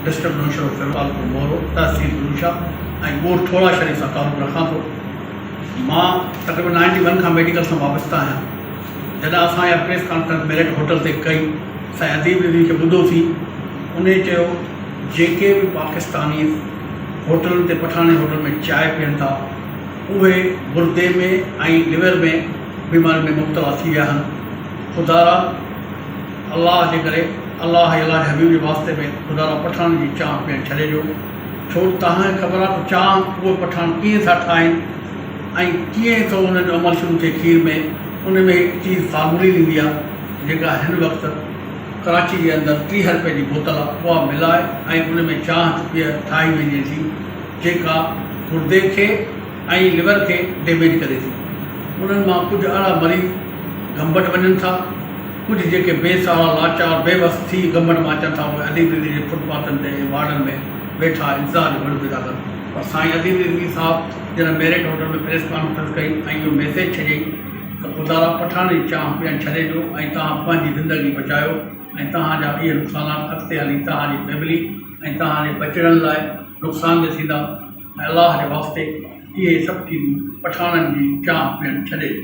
District minister of फिलहाल मोरो तहसील भरूचा ऐं ॻोठ थोड़ा शरीफ़ सां तालुक़ु रखां थो। मां तक़रीबन 91 खां मेडिकल सां वाबस्ता आहियां। जॾहिं असां इहा प्रेस कॉन्फ्रेंस मेरिट होटल ते कई, साईं अदीब रिज़वी खे ॿुधोसीं, उन चयो जेके बि पाकिस्तानी होटलुनि ते पठानी होटल में चांहि पीअनि था उहे गुर्दे में ऐं लिवर में बीमारी में मुब्तला थी विया आहिनि। ख़ुदा अल्लाह जे करे अल्लाह अलाह हबीब जे वास्ते में ख़ुदा पठान जी चांहि पीअणु छॾे ॾियो, छो तव्हांखे ख़बर आहे त चांहि उहे पठान कीअं था ठाहिनि ऐं कीअं थो उन जो अमल शुरू थिए खीर में। उन में हिकु चीज़ फार्मूलिन ईंदी आहे जेका हिन वक़्तु कराची जे अंदरि 30 रुपए जी बोतल आहे, उहा मिलाए ऐं उन में चांहि ठाही वञे थी जेका गुर्दे खे ऐं लिवर खे डैमेज करे थी। उन्हनि मां कुझु अहिड़ा मरीज़ घंबट वञनि था, कुझु जेके बेसहारा लाचार बेबस थी घंबट मां अचनि था उहे अदीब रिज़वी जे फुटपाथनि ते वार्डनि में वेठा इंतज़ार घणो पिया था कनि। पर साईं अदीब रिज़वी साहब जॾहिं मेरिट होटल में प्रेस कॉन्फ्रेंस कई ऐं इहो मैसेज छॾियईं त ख़ुदा पठान जी चांहि पीअणु छॾे ॾियो ऐं तव्हां पंहिंजी ज़िंदगी बचायो ऐं तव्हांजा इहे नुक़सानात अॻिते हली तव्हांजी फैमिली ऐं तव्हांजे बचड़नि लाइ नुक़सान थींदा। ऐं अलाह जे वास्ते इहे सभु चीज़ूं पठाननि जी चांहि पीअणु छॾे ॾियो।